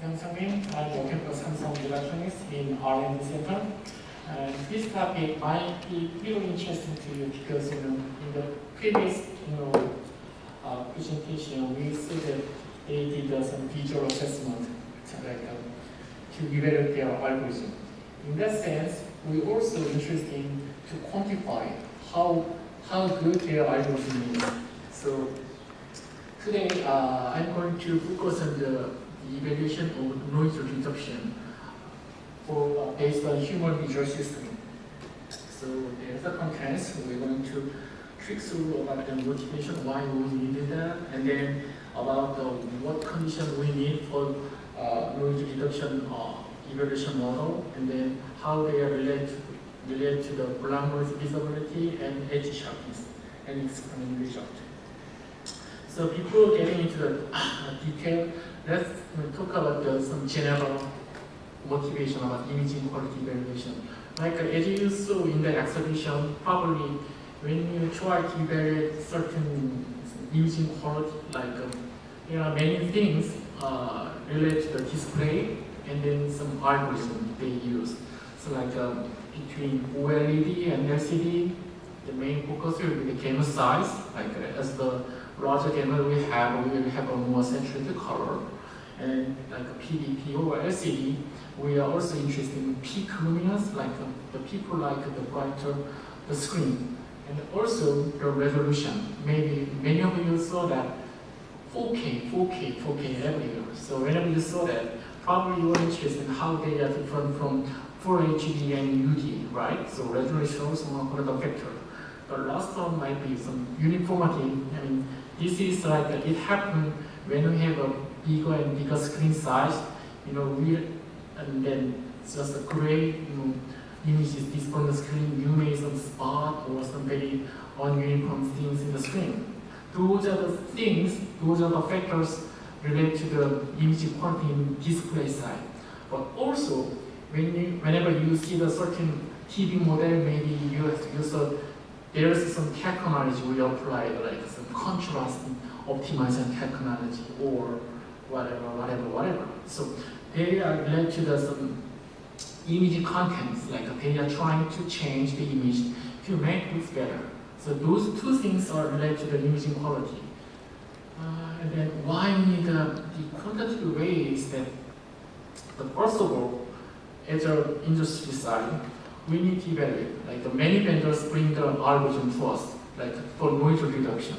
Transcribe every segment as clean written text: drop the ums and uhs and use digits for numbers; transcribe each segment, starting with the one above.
Byungseok. I'm working for Samsung Electronics in R&D Center. And this topic might be really interesting to you because in the previous presentation we see that they did some visual assessment to evaluate their algorithm. In that sense, we're also interested to quantify how good their algorithm is. So today I'm going to focus on the evaluation of noise reduction based on human visual system. So there's the contents. We're going to trick through about the motivation, why we needed that, and then about what condition we need for noise reduction evaluation model, and then how they are related to the black noise visibility and edge sharpness, and explain the result. So before getting into the detail, let's talk about some general motivation about imaging quality evaluation. Like as you saw in the exhibition, probably when you try to evaluate certain imaging quality, like there are many things related to the display and then some algorithm they use. So like between OLED and LCD, the main focus will be the camera size. Like as the larger camera we will have a more saturated color. And like PDP or LCD, we are also interested in peak luminance, like the people like the brighter the screen, and also the resolution. Maybe many of you saw that 4K everywhere. So whenever you saw that, probably you were interested in how they are different from Full HD and UD, right? So resolution is also one of the factor. The last one might be some uniformity. I mean, this is like it happens when we have a bigger and bigger screen size, and then just a gray, images displayed on the screen, you may some spot or some very ununiform things in the screen. Those are the things, those are the factors related to the image quality in display side. But also, whenever you see the certain TV model, maybe you saw there's some technology we apply, like some contrast optimization technology or whatever. So they are related to some image contents, like they are trying to change the image to make it better. So those two things are related to the imaging quality. And then why we need the quantitative way is that, first of all, as an industry side, we need to evaluate. Like many vendors bring the algorithm to us, like for noise reduction.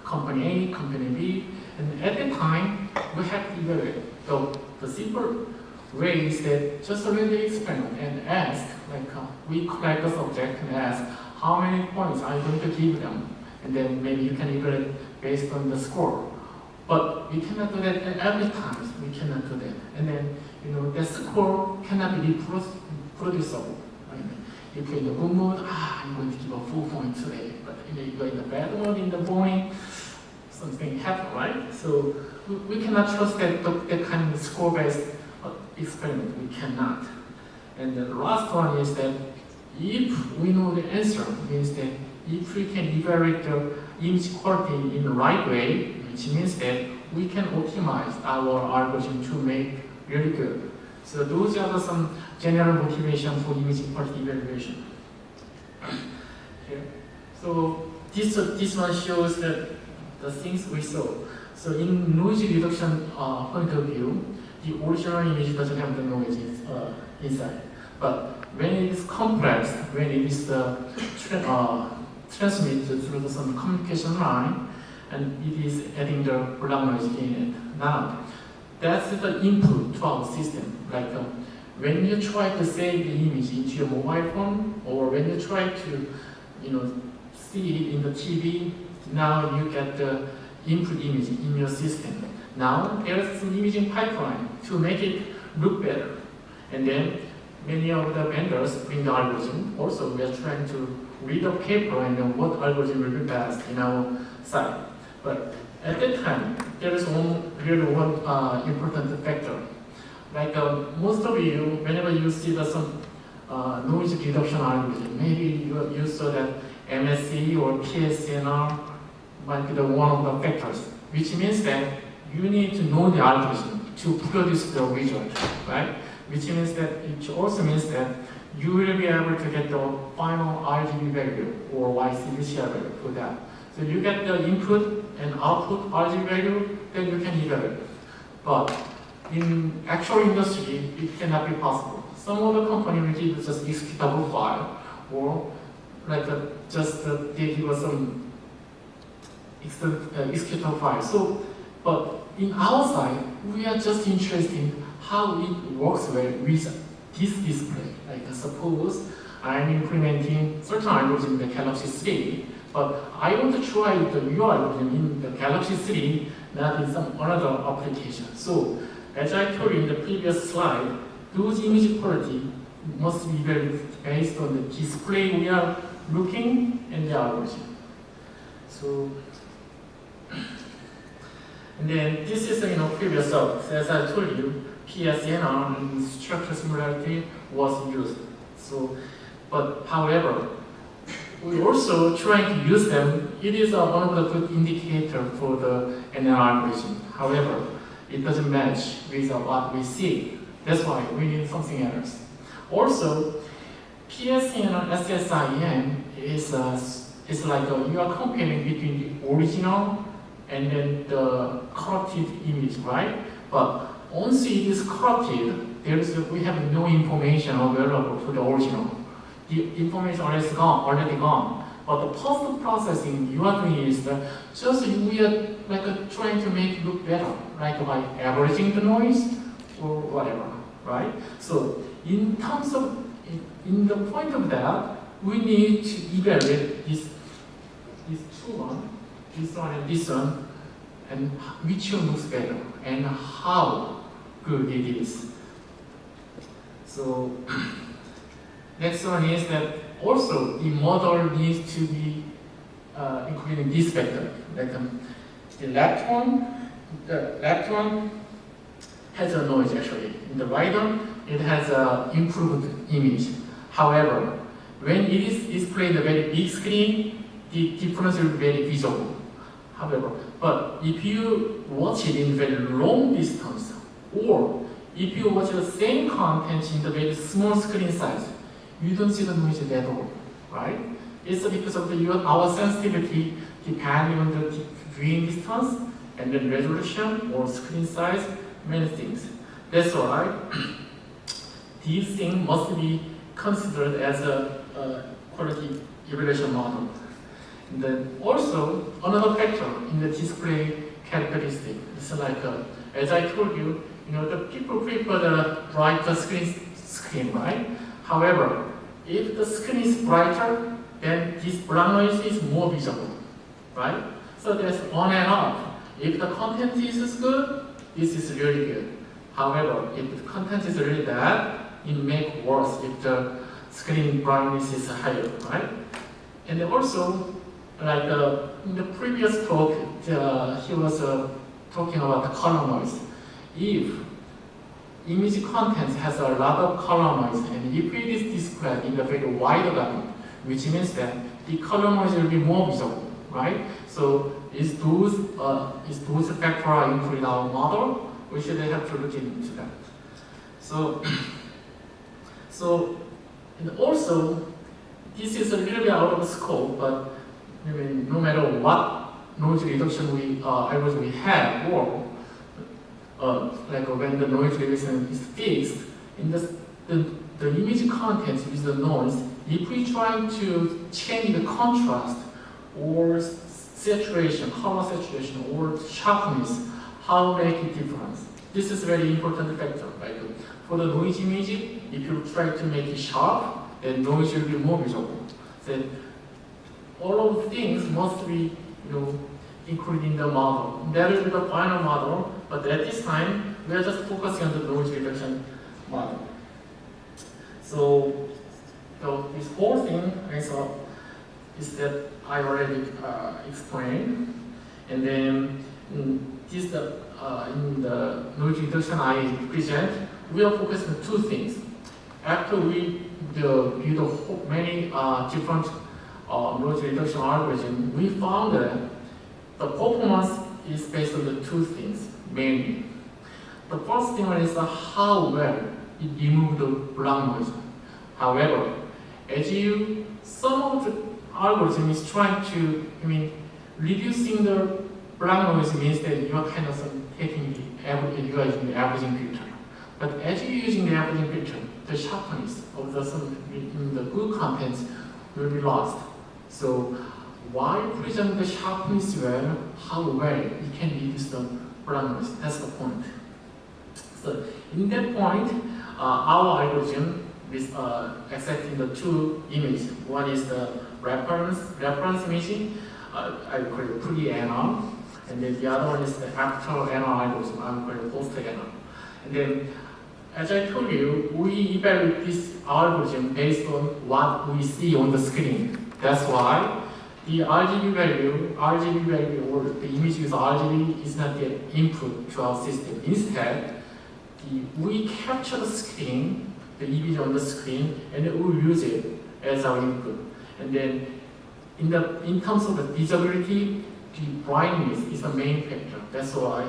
Company A, company B, and at that time, we have to evaluate. The simple way is that just already experiment and ask, we collect the subject and ask, how many points are you going to give them? And then maybe you can evaluate based on the score. But we cannot do that every time. We cannot do that. And then, the score cannot be reproducible. Right? If you're in the good mood, I'm going to give a 4 points today. But if you're in the bad mood, in the morning, something happened, right? So we cannot trust that kind of score-based experiment. We cannot. And the last one is that if we know the answer, means that if we can evaluate the image quality in the right way, which means that we can optimize our algorithm to make really good. So those are some general motivation for image quality evaluation. Here. So this one shows that the things we saw. So in noise reduction point of view, the original image doesn't have the noise inside. But when it is compressed, when it is transmitted through some communication line, and it is adding the black noise in it. Now, that's the input to our system. Like when you try to save the image into your mobile phone, or when you try to, see it in the TV, now you get the input image in your system. Now there's some imaging pipeline to make it look better. And then many of the vendors bring the algorithm. Also, we are trying to read the paper and know what algorithm will be best in our site. But at that time, there is one important factor. Like most of you, whenever you see some noise reduction algorithm, maybe you saw that MSC or PSNR might be one of the factors, which means that you need to know the algorithm to produce the result, right? Which means that it also means that you will be able to get the final RGB value or YCDCR value for that. So you get the input and output RGB value, then you can evaluate. But in actual industry, it cannot be possible. Some other company will give just executable file, or like they give us some executable file. So, but in our side, we are just interested in how it works well with this display. Like suppose I'm implementing certain algorithm in the Galaxy 3, but I want to try the new algorithm in the Galaxy 3, not in some another application. So, as I told you in the previous slide, those image quality must be based on the display we are looking and the algorithm. So, and then this is previous stuff. As I told you, PSNR and structure similarity was used. So, but however, we also trying to use them. It is one of the good indicator for the NL algorithm. However, it doesn't match with what we see. That's why we need something else. Also, PSN and SSIM is like you are comparing between the original and then the corrupted image, right? But once it is corrupted, we have no information available for the original. The information already gone. But the post-processing you are doing is that we are like trying to make it look better, like by averaging the noise or whatever, right? So in terms of, in the point of that, we need to evaluate these two one, this one and this one, and which one looks better and how good it is. So next one is that also the model needs to be including this factor. Like the left one has a noise actually. In the right one, it has an improved image. However, when it is displayed in a very big screen, the difference will be very visible. However, but if you watch it in very long distance, or if you watch the same content in the very small screen size, you don't see the noise at all, right? It's because of our sensitivity depending on the viewing distance and the resolution or screen size, many things. That's why these things must be considered as a quality evaluation model. And then also another factor in the display characteristic is like as I told you, the people prefer the brighter screen, right? However, if the screen is brighter, then this black noise is more visible, right? So there's on and off. If the content is good, this is really good. However, if the content is really bad, it makes worse if the screen brightness is higher, right? And then also, like in the previous talk, he was talking about the color noise. If image content has a lot of color noise, and if it is displayed in a very wide gamut, which means that the color noise will be more visible, right? So is those factors are included in our model? We should have to look into that. So and also this is a little bit out of scope, but I mean, no matter what noise reduction algorithm we have, or like when the noise reduction is fixed, in the image content with the noise, if we try to change the contrast or saturation, color saturation, or sharpness, how make a difference? This is a very important factor. Like for the noise image, if you try to make it sharp, then noise will be more visible. Then all of the things must be, included in the model. That will be the final model, but at this time, we are just focusing on the noise reduction model. So this whole thing is that I already explained, and then in the noise reduction I present, we are focusing on two things. After we do many different noise reduction algorithms, we found that the performance is based on the two things mainly. The first thing is how well it removes the black noise. However, some of the algorithm is trying to, reducing the black noise means that you are kind of taking the average, you are using the averaging filter. But as you're using the averaging filter, the sharpness of the good contents will be lost. So while present the sharpness well, how well it can reduce the black noise. That's the point. So in that point, our algorithm is accepting the two images. One is the reference imaging, I call it pre-NR, and then the other one is the after NR algorithm, I call it post-NR. And then, as I told you, we evaluate this algorithm based on what we see on the screen. That's why the RGB value or the image with RGB is not the input to our system. Instead, we capture the screen, the image on the screen, and we will use it as our input. And then, in terms of the visibility, the brightness is the main factor. That's why,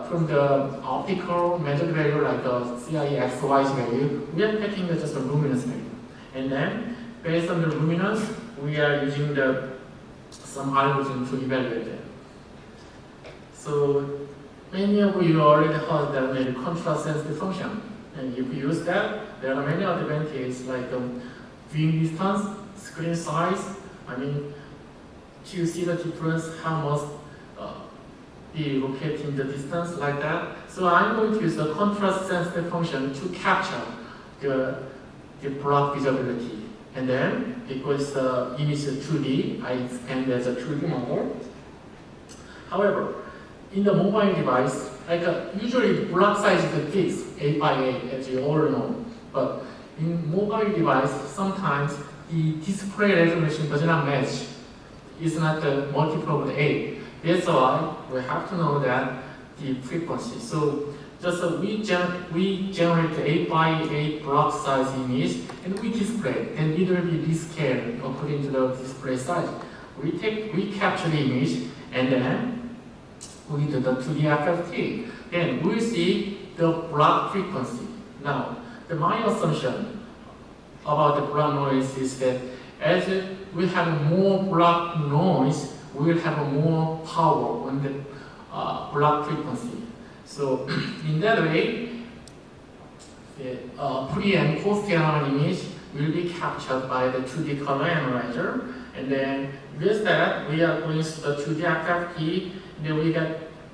from the optical measured value like the CIXY value, we are taking just the luminance value. And then, based on the luminance, we are using some algorithm to evaluate it. So, many of you already heard that maybe contrast sensitive function. And if you use that, there are many advantages like viewing distance, screen size. To see the difference, how must be located in the distance like that. So I'm going to use the contrast sensitive function to capture the block visibility. And then, because the image is 2D, I expand as a 2D model. However, in the mobile device, usually block size is fixed, 8 by 8, as you all know. But in mobile device, sometimes the display resolution does not match. It's not the multiple of 8. That's why we have to know that the frequency. So just we generate the 8 by 8 block size image and we display it, and it will be rescaled according to the display size. We capture the image and then we do the 2D FFT. Then we'll see the block frequency. Now, my assumption about the block noise is that as we have more block noise, we will have more power on the block frequency. So in that way, the pre and post NR image will be captured by the 2D color analyzer, and then with that we are going to the 2D FFT. Then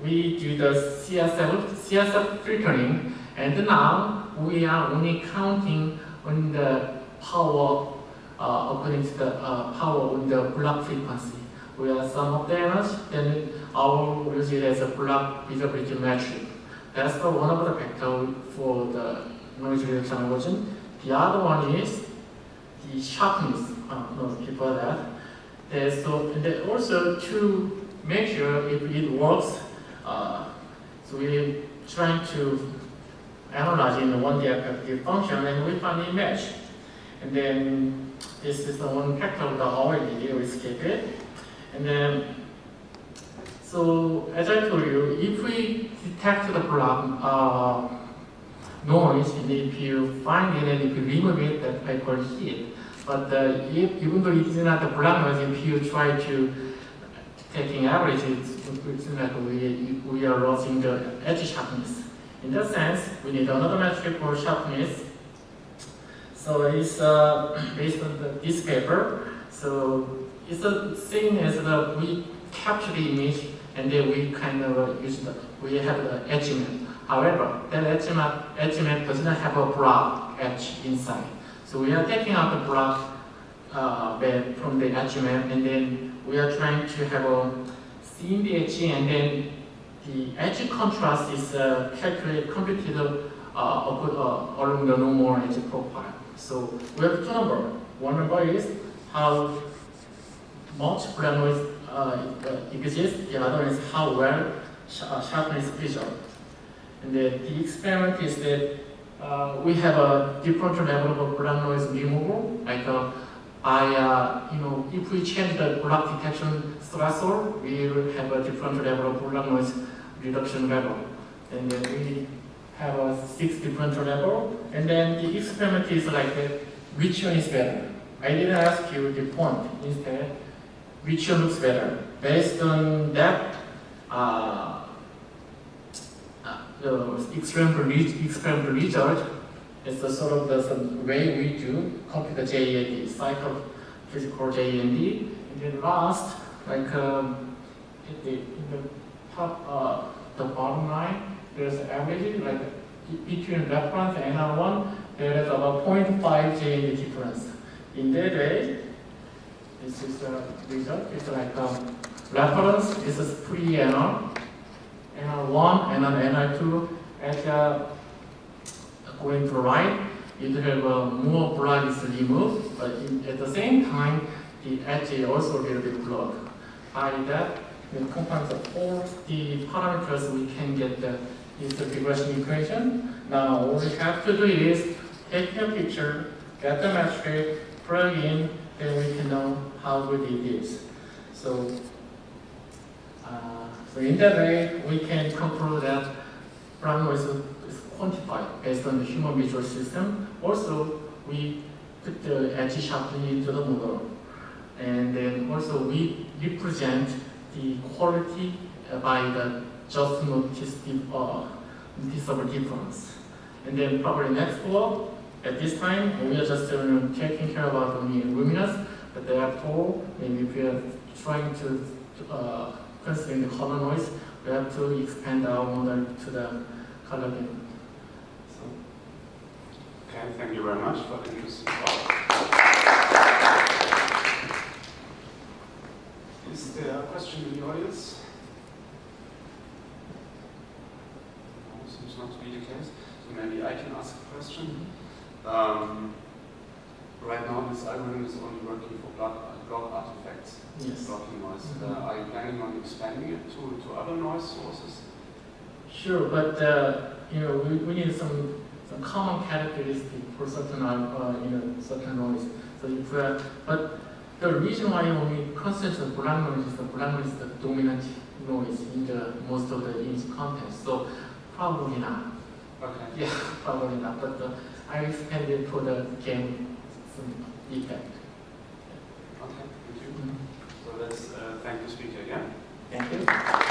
we do the CSF filtering, and now we are only counting on the power according to the power on the block frequency. We are sum of the energy, then our use it as a block visibility metric. That's one of the factors for the noise reduction algorithm. The other one is the sharpness. Before that. And then also to make sure if it works, so we're trying to analyze in the 1D FFT function, and we finally match. And then this is the one factor of the OLED, we skip it. And then, so as I told you, if we detect the block noise, and if you find it and if you remove it, that I call heat. But even though it is not the block noise, if you try to taking average, it's like we are losing the edge sharpness. In that sense, we need another metric for sharpness. So it's based on this paper. So it's the same as we capture the image and then we kind of we have the edge map. However, that edge map does not have a block edge inside. So we are taking out the block map from the edge map, and then we are trying to have seeing the edge, and then the edge contrast is computed along the normal edge profile. So we have two numbers. One number is how much black noise exists. The other is how well sharpness is preserved. And the experiment is that we have a different level of black noise removal. Like if we change the block detection threshold, we will have a different level of black noise reduction level. and then we have 6 different levels, and then the experiment is like which one is better. I didn't ask you the point. Instead, which one looks better? Based on that, the experimental result is the sort of the way we do computer JEND, psychophysical JEND. And then last, like in the top, the bottom line, there's average, like between reference and NR1, there is about 0.5 JEND difference. In that way, this is the result. It's like reference, this is pre-NR, NR1 and then NR2. At going to right, you have more blood is removed, but at the same time, the edge is also a little bit blocked. By that, we combine all the parameters, we can get the regression equation. Now, all we have to do is take a picture, get the metric, plug in, then we can know how good it is. So in that way, we can conclude that blood noise is quantified based on the human visual system. Also, we put the edge sharpness into the model. And then also we represent the quality by the just noticeable difference. And then probably next floor, at this time, we are just taking care about only luminous, but therefore, maybe if we are trying to consider the color noise, we have to expand our model to the color beam. So. Okay, thank you very much for the interesting talk. Is there a question in the audience? No, seems not to be the case. So maybe I can ask a question. Right now, this algorithm is only working for block artifacts, yes. blocking noise. Are you planning on expanding it to other noise sources? Sure, but we need some common characteristic for certain certain noise. So if but the reason why we concentrate on black noise is the dominant noise in the most of the image context. So probably not. Okay. Yeah, probably not. But I expanded for the game effect. Okay, thank you. So let's thank the speaker again. Thank you.